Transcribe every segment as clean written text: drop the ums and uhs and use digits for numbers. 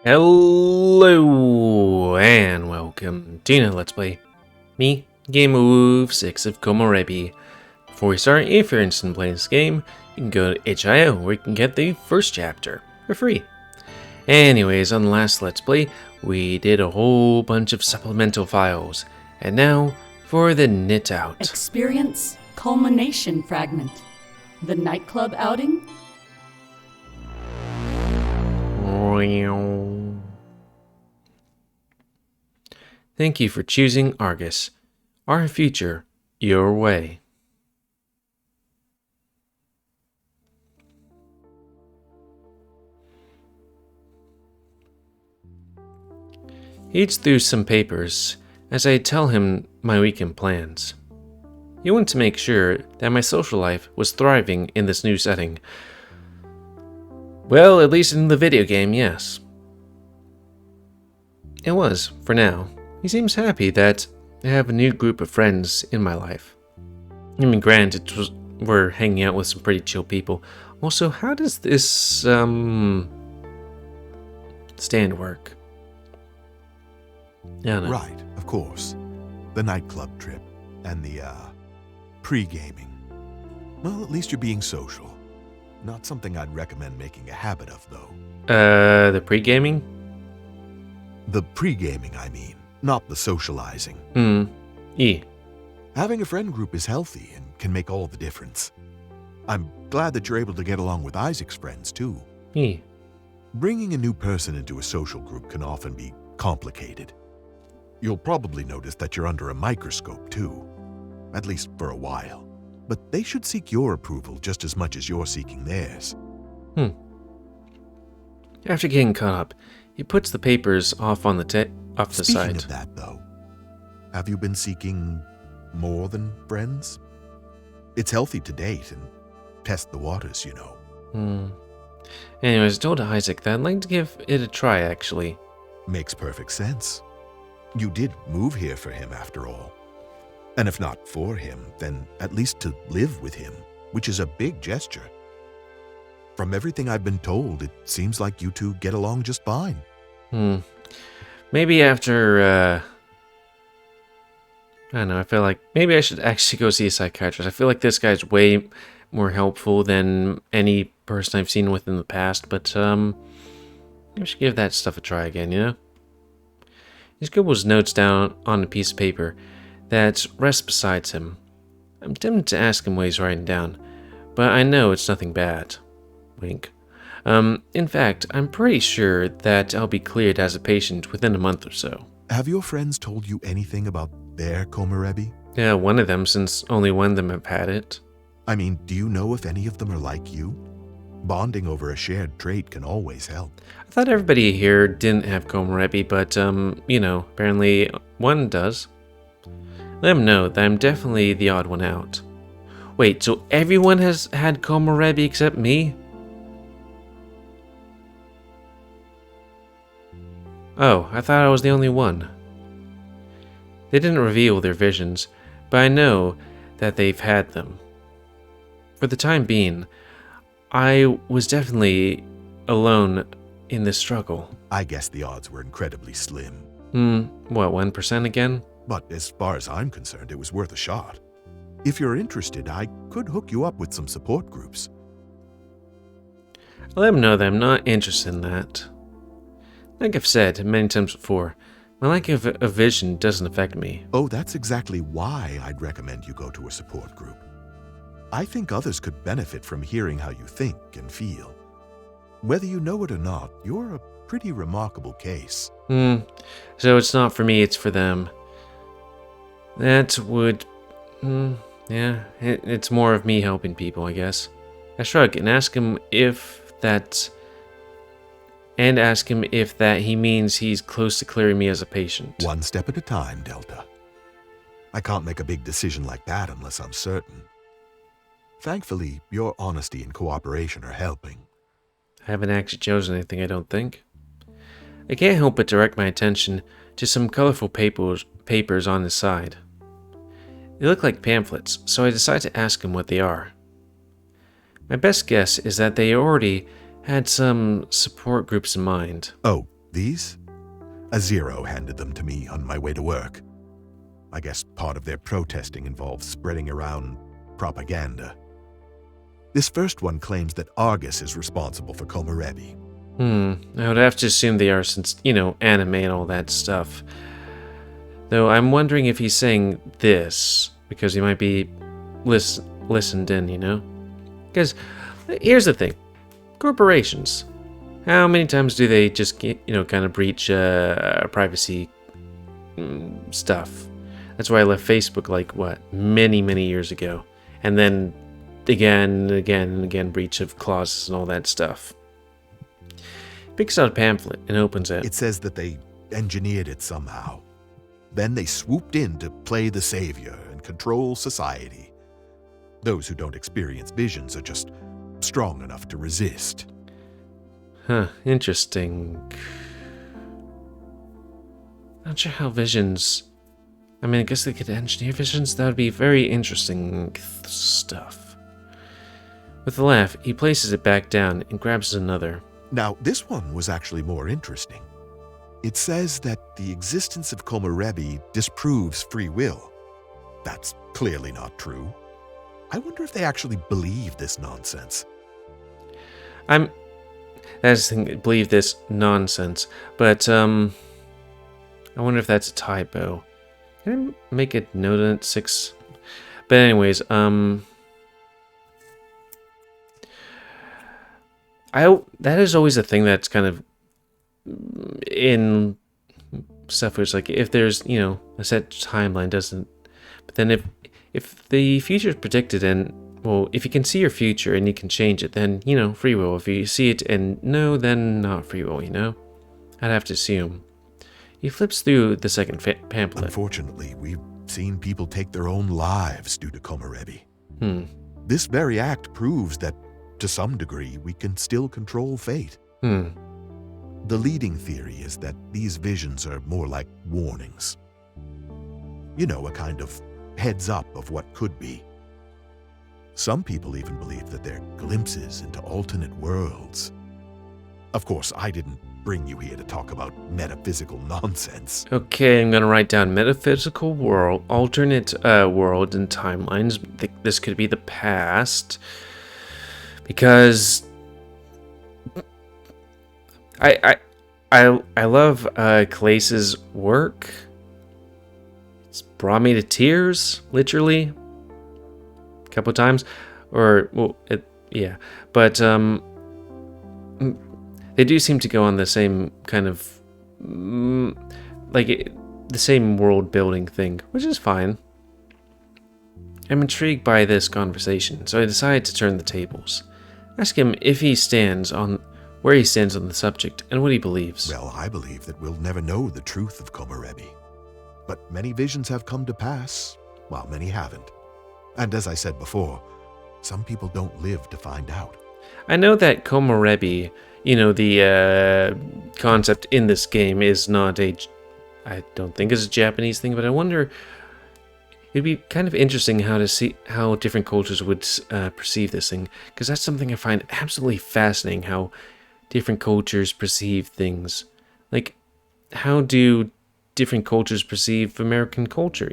Hello and welcome to another Let's Play. Me, GamerWolfSix of Komorebi. Before we start, if you're interested in playing this game, you can go to itch.io where you can get the first chapter for free. Anyways, on the last Let's Play, we did a whole bunch of supplemental files. And now for the knit out. Experience culmination fragment. The nightclub outing. Thank you for choosing Argus. Our future, your way. He eats through some papers as I tell him my weekend plans. He wanted to make sure that my social life was thriving in this new setting. Well, at least in the video game, yes. It was, for now. He seems happy that I have a new group of friends in my life. I mean, granted, we're hanging out with some pretty chill people. Also, how does this, stand work? I don't know. Right, of course. The nightclub trip and the, pre-gaming. Well, at least you're being social. Not something I'd recommend making a habit of, though. The pre-gaming? The pre-gaming, I mean, not the socializing. Having a friend group is healthy and can make all the difference. I'm glad that you're able to get along with Isaac's friends, too. Bringing a new person into a social group can often be complicated. You'll probably notice that you're under a microscope, too. At least for a while. But they should seek your approval just as much as you're seeking theirs. After getting caught up, he puts the papers off on the side. Speaking of that, though, have you been seeking more than friends? It's healthy to date and test the waters, you know. Anyways, I told Isaac that I'd like to give it a try, actually. Makes perfect sense. You did move here for him, after all. And if not for him, then at least to live with him, which is a big gesture. From everything I've been told, it seems like you two get along just fine. Maybe after, I don't know, I feel like maybe I should actually go see a psychiatrist. I feel like this guy's way more helpful than any person I've seen with in the past, but, I should give that stuff a try again, you know? He scribbles notes down on a piece of paper that rests beside him. I'm tempted to ask him what he's writing down, but I know it's nothing bad. Wink. In fact, I'm pretty sure that I'll be cleared as a patient within a month or so. Have your friends told you anything about their Komorebi? Yeah, one of them, since only one of them have had it. I mean, do you know if any of them are like you? Bonding over a shared trait can always help. I thought everybody here didn't have Komorebi, but, you know, apparently one does. Let him know that I'm definitely the odd one out. Wait, so everyone has had Komorebi except me? Oh, I thought I was the only one. They didn't reveal their visions, but I know that they've had them. For the time being, I was definitely alone in this struggle. I guess the odds were incredibly slim. What, 1% again? But as far as I'm concerned, it was worth a shot. If you're interested, I could hook you up with some support groups. Let them know that I'm not interested in that. Like I've said many times before, my lack of a vision doesn't affect me. Oh, that's exactly why I'd recommend you go to a support group. I think others could benefit from hearing how you think and feel. Whether you know it or not, you're a pretty remarkable case. So it's not for me, it's for them. That would... yeah, it's more of me helping people, I guess. I shrug and ask him if that... And ask him if that he means he's close to clearing me as a patient. One step at a time, Delta. I can't make a big decision like that unless I'm certain. Thankfully, your honesty and cooperation are helping. I haven't actually chosen anything, I don't think. I can't help but direct my attention to some colorful papers on his side. They look like pamphlets, so I decide to ask him what they are. My best guess is that they already had some support groups in mind. Oh, These? A Zero handed them to me on my way to work. I guess part of their protesting involves spreading around propaganda. This first one claims that Argus is responsible for Komorebi. I would have to assume they are since, anime and all that stuff. Though I'm wondering if he's saying this because he might be listened in, Because here's the thing. Corporations. How many times do they just, kind of breach privacy stuff? That's why I left Facebook, many, many years ago. And then again and again and again, breach of clauses and all that stuff. Picks out a pamphlet and opens it. It says that they engineered it somehow. Then they swooped in to play the savior and control society. Those who don't experience visions are just strong enough to resist. Huh, interesting. Not sure how visions... I guess they could engineer visions? That would be very interesting stuff. With a laugh, he places it back down and grabs another. Now, this one was actually more interesting. It says that the existence of Komorebi disproves free will. That's clearly not true. I wonder if they actually believe this nonsense. Believe this nonsense, but I wonder if that's a typo. Can I make a note on it? 6? But anyways, that is always a thing that's kind of in stuff where it's like if there's, a set timeline doesn't, but then if the future is predicted and, well, if you can see your future and you can change it, then, free will. If you see it and no, then not free will, I'd have to assume. He flips through the second pamphlet. Unfortunately, we've seen people take their own lives due to Komorebi. This very act proves that, to some degree, we can still control fate. The leading theory is that these visions are more like warnings. A kind of heads up of what could be. Some people even believe that they're glimpses into alternate worlds. Of course, I didn't bring you here to talk about metaphysical nonsense. Okay, I'm gonna write down metaphysical world, alternate world and timelines. This could be the past, because I love Clay's work. It's brought me to tears, literally, a couple times, but they do seem to go on the same kind of, the same world building thing, which is fine. I'm intrigued by this conversation, so I decide to turn the tables. Ask him if he stands on where he stands on the subject and what he believes. Well, I believe that we'll never know the truth of Komorebi. But many visions have come to pass, while many haven't. And as I said before, some people don't live to find out. I know that Komorebi, the concept in this game is not I don't think it's a Japanese thing, but I wonder, it'd be kind of interesting to see how different cultures would perceive this thing, because that's something I find absolutely fascinating, how different cultures perceive things. Like, how do different cultures perceive American culture,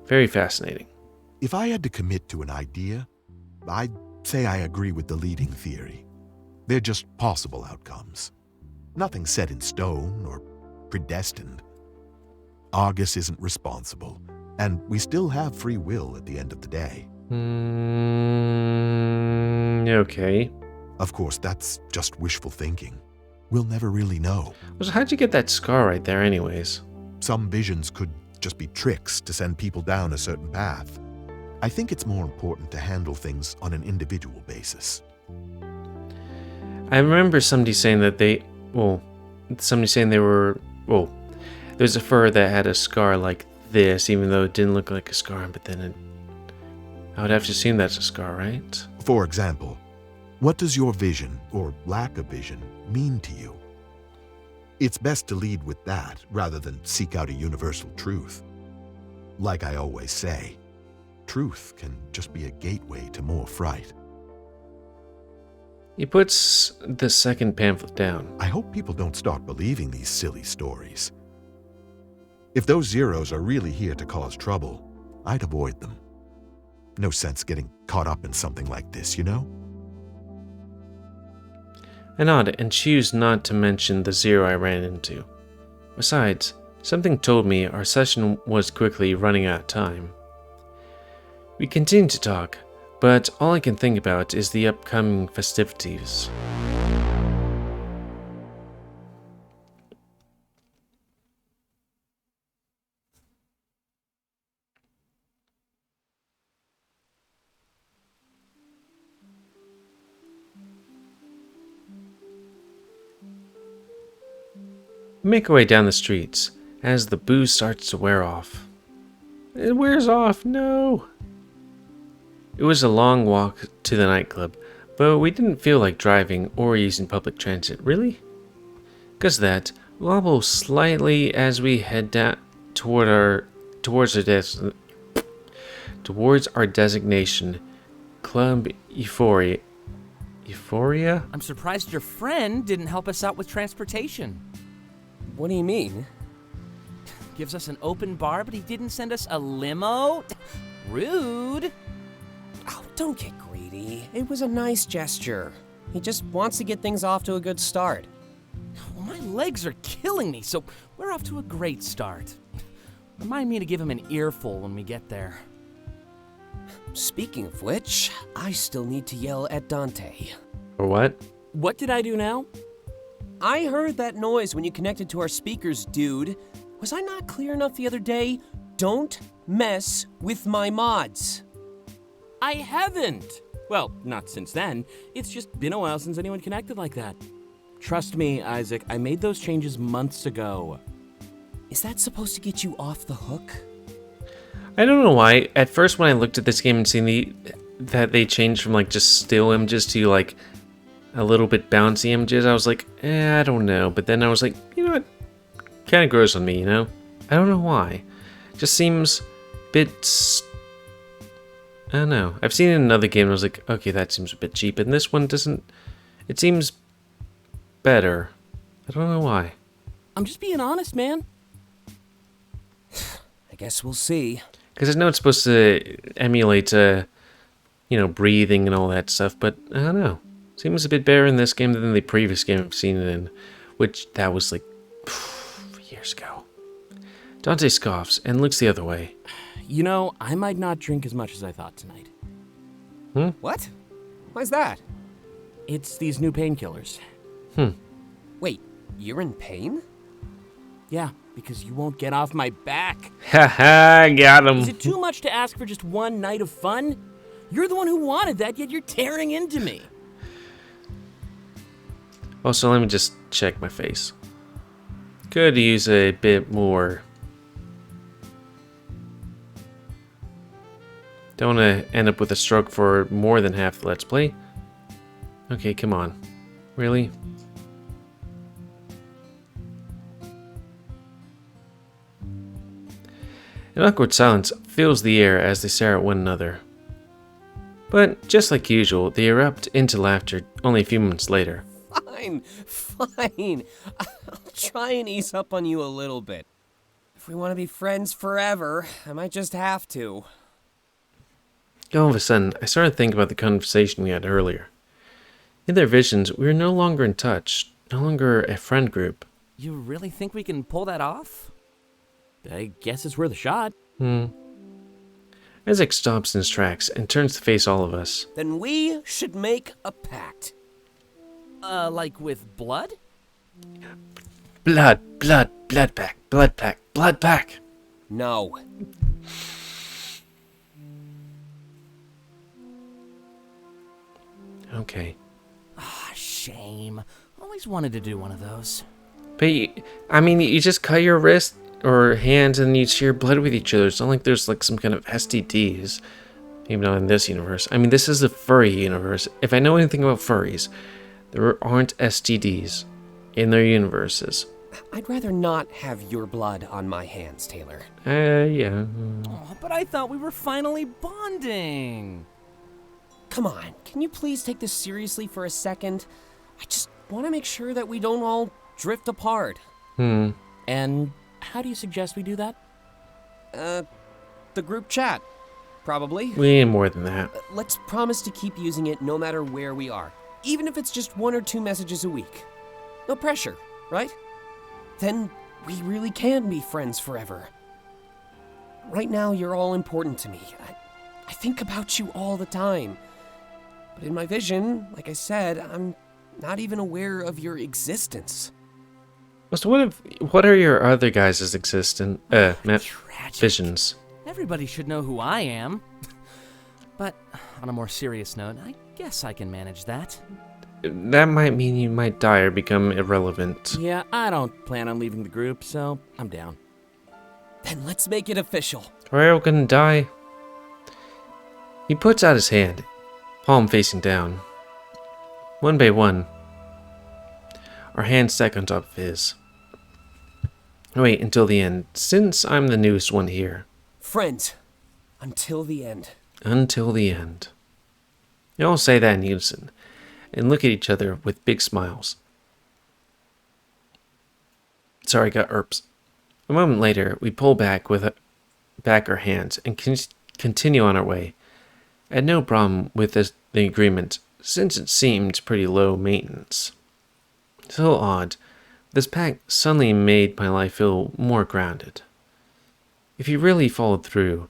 Very fascinating. If I had to commit to an idea, I'd say I agree with the leading theory. They're just possible outcomes. Nothing set in stone or predestined. Argus isn't responsible, and we still have free will at the end of the day. Okay. Of course, that's just wishful thinking. We'll never really know. So how'd you get that scar right there anyways? Some visions could just be tricks to send people down a certain path. I think it's more important to handle things on an individual basis. I remember somebody saying that there's a fur that had a scar like this, even though it didn't look like a scar, but then I would have to assume that's a scar, right? For example, what does your vision, or lack of vision, mean to you? It's best to lead with that, rather than seek out a universal truth. Like I always say, truth can just be a gateway to more fright. He puts the second pamphlet down. I hope people don't start believing these silly stories. If those zeros are really here to cause trouble, I'd avoid them. No sense getting caught up in something like this, you know? I nod and choose not to mention the zero I ran into. Besides, something told me our session was quickly running out of time. We continue to talk, but all I can think about is the upcoming festivities. We make our way down the streets as the booze starts to wear off. It wears off, no! It was a long walk to the nightclub, but we didn't feel like driving or using public transit, really? Because of that, we wobble slightly as we head down towards our designation, Club Euphoria. Euphoria? I'm surprised your friend didn't help us out with transportation. What do you mean? Gives us an open bar, but he didn't send us a limo? Rude. Oh, don't get greedy. It was a nice gesture. He just wants to get things off to a good start. Well, my legs are killing me, so we're off to a great start. Remind me to give him an earful when we get there. Speaking of which, I still need to yell at Dante. Or what? What did I do now? I heard that noise when you connected to our speakers, dude. Was I not clear enough the other day? Don't mess with my mods. I haven't. Well, not since then. It's just been a while since anyone connected like that. Trust me, Isaac, I made those changes months ago. Is that supposed to get you off the hook? I don't know why. At first, when I looked at this game and seen that they changed from like just still images to like a little bit bouncy images, I was like, I don't know. But then I was like, you know what? Kind of grows on me, you know? I don't know why. Just seems a bit... I don't know. I've seen it in another game and I was like, okay, that seems a bit cheap. And this one doesn't... It seems better. I don't know why. I'm just being honest, man. I guess we'll see. Because I know it's supposed to emulate, breathing and all that stuff, but I don't know. Seems a bit better in this game than the previous game I've seen it in, which that was like years ago. Dante scoffs and looks the other way. You know, I might not drink as much as I thought tonight. What? Why's that? It's these new painkillers. Wait, you're in pain? Yeah, because you won't get off my back. Haha, got him. Is it too much to ask for just one night of fun? You're the one who wanted that, yet you're tearing into me. Also, let me just check my face. Could use a bit more. Don't want to end up with a stroke for more than half the Let's Play. Okay, come on. Really? An awkward silence fills the air as they stare at one another. But, just like usual, they erupt into laughter only a few moments later. Fine. I'll try and ease up on you a little bit. If we want to be friends forever, I might just have to. All of a sudden, I started thinking about the conversation we had earlier. In their visions, we were no longer in touch, no longer a friend group. You really think we can pull that off? I guess it's worth a shot. Isaac stops in his tracks and turns to face all of us. Then we should make a pact. Like with blood? Blood pack. No. Okay. Ah, shame. Always wanted to do one of those. But, you just cut your wrist or hands and you share blood with each other. It's not like there's like some kind of STDs. Even though in this universe. I mean, this is a furry universe. If I know anything about furries, there aren't STDs in their universes. I'd rather not have your blood on my hands, Taylor. Yeah. Oh, but I thought we were finally bonding. come on, can you please take this seriously for a second? I just want to make sure that we don't all drift apart. And how do you suggest we do that? The group chat, probably. We need more than that. Let's promise to keep using it no matter where we are, even if it's just 1 or 2 messages a week. No pressure, right? Then we really can be friends forever. Right now, you're all important to me. I think about you all the time. But in my vision, like I said, I'm not even aware of your existence. So what are your other guys' visions? Everybody should know who I am. But on a more serious note, I guess I can manage that. That might mean you might die or become irrelevant. Yeah, I don't plan on leaving the group, so I'm down. Then let's make it official. We're all gonna die. He puts out his hand, palm facing down. One by one, our hands stack on top of his. Wait until the end, since I'm the newest one here. Friends, until the end. Until the end. You all say that in unison, and look at each other with big smiles. Sorry, got herpes. A moment later, we pull back our hands and continue on our way. I had no problem with the agreement, since it seemed pretty low maintenance. So odd, this pact suddenly made my life feel more grounded. If you really followed through,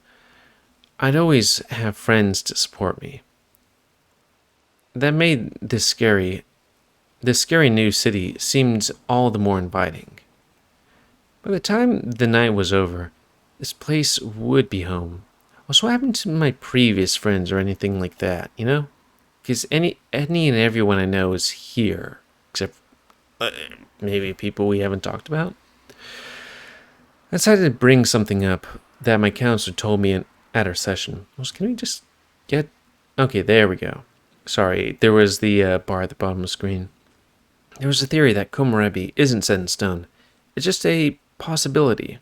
I'd always have friends to support me. That made this scary new city seemed all the more inviting. By the time the night was over, this place would be home. Also, what happened to my previous friends or anything like that, you know? Because any and everyone I know is here, except maybe people we haven't talked about. I decided to bring something up that my counselor told me at our session. Can we just get... Okay, there we go. Sorry, there was the bar at the bottom of the screen. There was a theory that Komorebi isn't set in stone. It's just a possibility.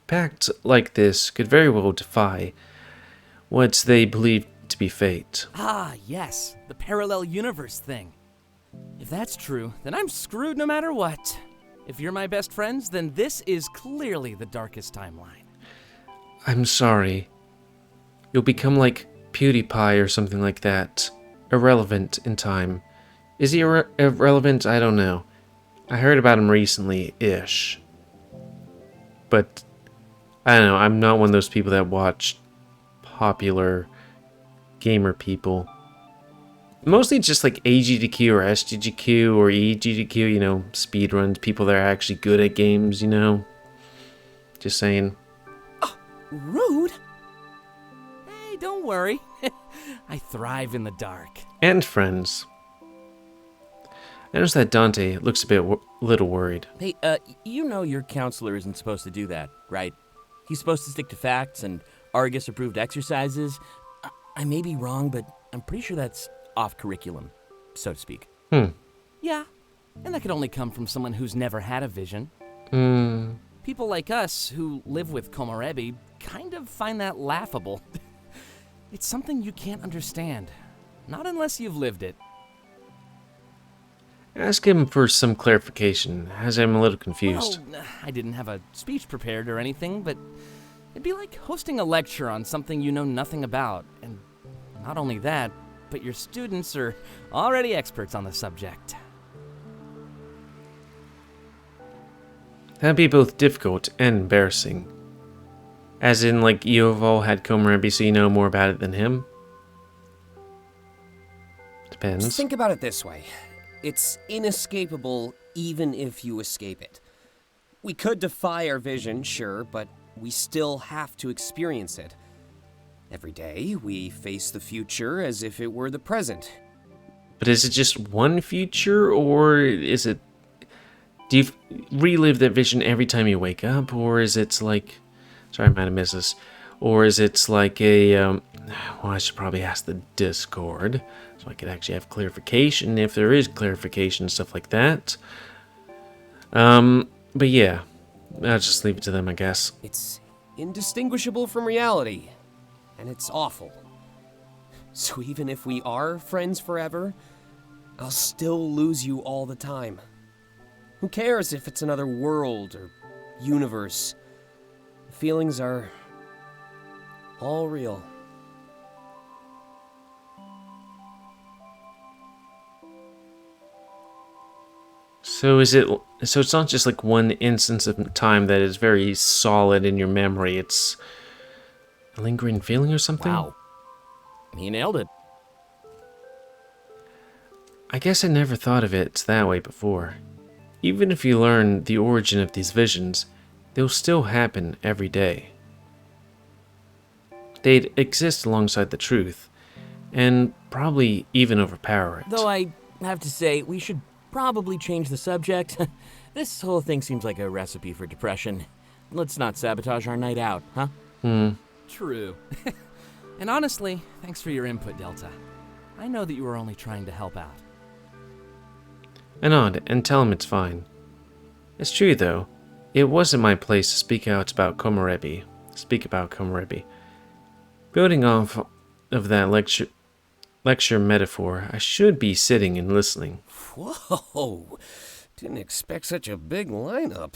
Pacts like this could very well defy what they believe to be fate. Ah, yes, the parallel universe thing. If that's true, then I'm screwed no matter what. If you're my best friends, then this is clearly the darkest timeline. I'm sorry. You'll become like PewDiePie or something like that. Irrelevant in time. Is he irrelevant? I don't know. I heard about him recently-ish. But, I don't know, I'm not one of those people that watch popular gamer people. Mostly just like AGDQ or SGDQ or EGDQ, you know, speedruns, people that are actually good at games, you know. Just saying. Rude? Hey, don't worry. I thrive in the dark. And friends. I noticed that Dante looks a little worried. Hey, you know your counselor isn't supposed to do that, right? He's supposed to stick to facts and Argus-approved exercises. I may be wrong, but I'm pretty sure that's off curriculum, so to speak. Yeah, and that could only come from someone who's never had a vision. People like us who live with Komorebi kind of find that laughable. It's something you can't understand, not unless you've lived it. Ask him for some clarification, as I'm a little confused. Well, I didn't have a speech prepared or anything, but it'd be like hosting a lecture on something you know nothing about. And not only that, but your students are already experts on the subject. That'd be both difficult and embarrassing. As in, like, you've all had Komorebi, so you know more about it than him? Depends. Just think about it this way. It's inescapable even if you escape it. We could defy our vision, sure, but we still have to experience it. Every day, we face the future as if it were the present. But is it just one future, or is it... Do you relive that vision every time you wake up, or is it like... Sorry, I might have missed this. Or is it like a... well, I should probably ask the Discord, so I could actually have clarification, if there is clarification, stuff like that. But yeah, I'll just leave it to them, I guess. It's indistinguishable from reality, and it's awful. So even if we are friends forever, I'll still lose you all the time. Who cares if it's another world or universe? The feelings are all real. So it's not just like one instance of time that is very solid in your memory. It's a lingering feeling or something? Wow. He nailed it. I guess I never thought of it that way before. Even if you learn the origin of these visions, they'll still happen every day. They'd exist alongside the truth, and probably even overpower it. Though I have to say, we should probably change the subject. This whole thing seems like a recipe for depression. Let's not sabotage our night out, huh? True. And honestly, thanks for your input, Delta. I know that you were only trying to help out. I nod and tell him it's fine. It's true though, it wasn't my place to speak about Komorebi. Building off of that lecture metaphor, I should be sitting and listening. Whoa! Didn't expect such a big lineup.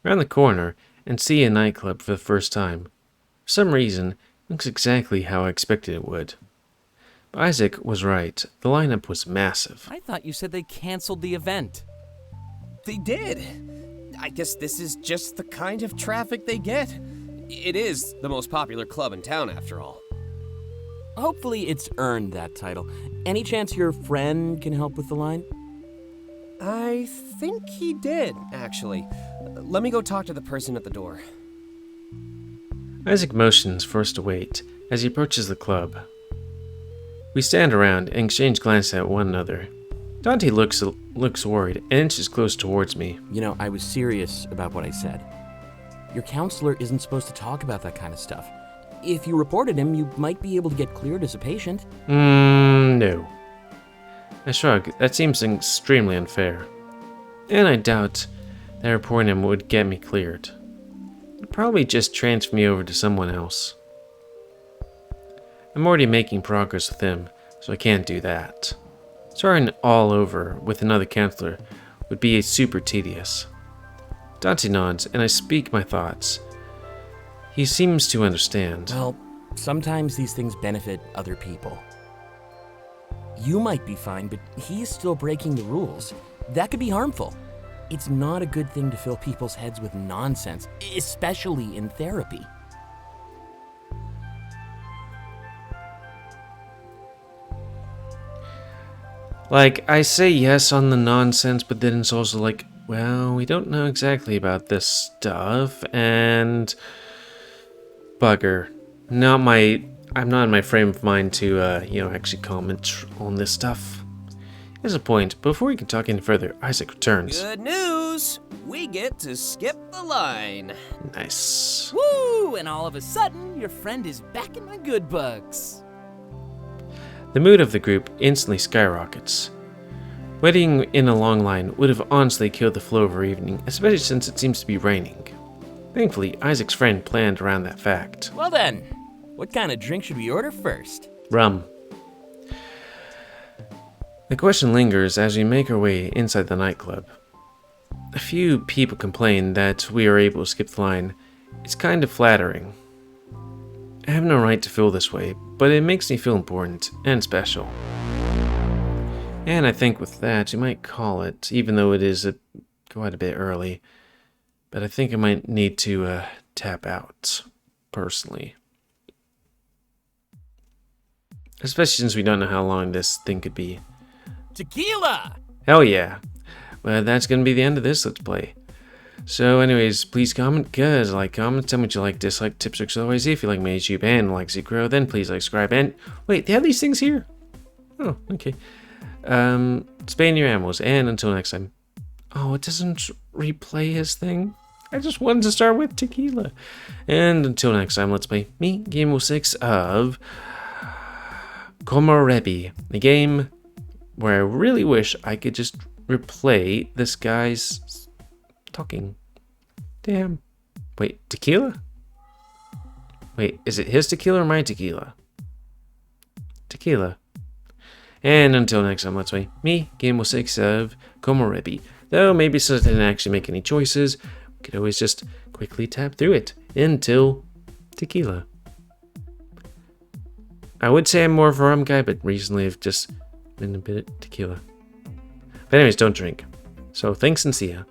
Around the corner and see a nightclub for the first time. For some reason, it looks exactly how I expected it would. But Isaac was right. The lineup was massive. I thought you said they canceled the event. They did. I guess this is just the kind of traffic they get. It is the most popular club in town, after all. Hopefully it's earned that title. Any chance your friend can help with the line? I think he did, actually. Let me go talk to the person at the door. Isaac motions for us to wait as he approaches the club. We stand around and exchange glances at one another. Dante looks worried and inches close towards me. You know, I was serious about what I said. Your counselor isn't supposed to talk about that kind of stuff. If you reported him, you might be able to get cleared as a patient. No. I shrug. That seems extremely unfair. And I doubt that reporting him would get me cleared. It'd probably just transfer me over to someone else. I'm already making progress with him, so I can't do that. Starting all over with another counselor would be super tedious. Dante nods, and I speak my thoughts. He seems to understand. Well, sometimes these things benefit other people. You might be fine, but he's still breaking the rules. That could be harmful. It's not a good thing to fill people's heads with nonsense, especially in therapy. Like, I say yes on the nonsense, but then it's also like, well, we don't know exactly about this stuff, and bugger. I'm not in my frame of mind to, actually comment on this stuff. Here's a point. Before we can talk any further, Isaac returns. Good news! We get to skip the line. Nice. Woo! And all of a sudden, your friend is back in my good books. The mood of the group instantly skyrockets. Waiting in a long line would have honestly killed the flow of our evening, especially since it seems to be raining. Thankfully, Isaac's friend planned around that fact. Well then, what kind of drink should we order first? Rum. The question lingers as we make our way inside the nightclub. A few people complain that we are able to skip the line. It's kind of flattering. I have no right to feel this way, but it makes me feel important and special. And I think with that, you might call it, even though it is quite a bit early. But I think I might need to tap out, personally. Especially since we don't know how long this thing could be. Tequila! Hell yeah. Well, that's going to be the end of this Let's Play. So anyways, please comment, guys. Comment, tell me what you like, dislike, tips, tricks, otherwise. If you like my YouTube and like Zero, then please like, subscribe, and wait, they have these things here? Oh, okay. Spay your animals, and until next time. Oh, it doesn't replay his thing? I just wanted to start with tequila. And until next time, let's play me, GamerWolfSix of Komorebi, the game where I really wish I could just replay this guy's talking. Damn. Wait, tequila? Wait, is it his tequila or my tequila? tequila. And until next time, let's play me, GamerWolfSix of Komorebi. Though maybe since I didn't actually make any choices, we could always just quickly tap through it until tequila. I would say I'm more of a rum guy, but recently I've just been a bit of tequila. But anyways, don't drink. So thanks and see ya.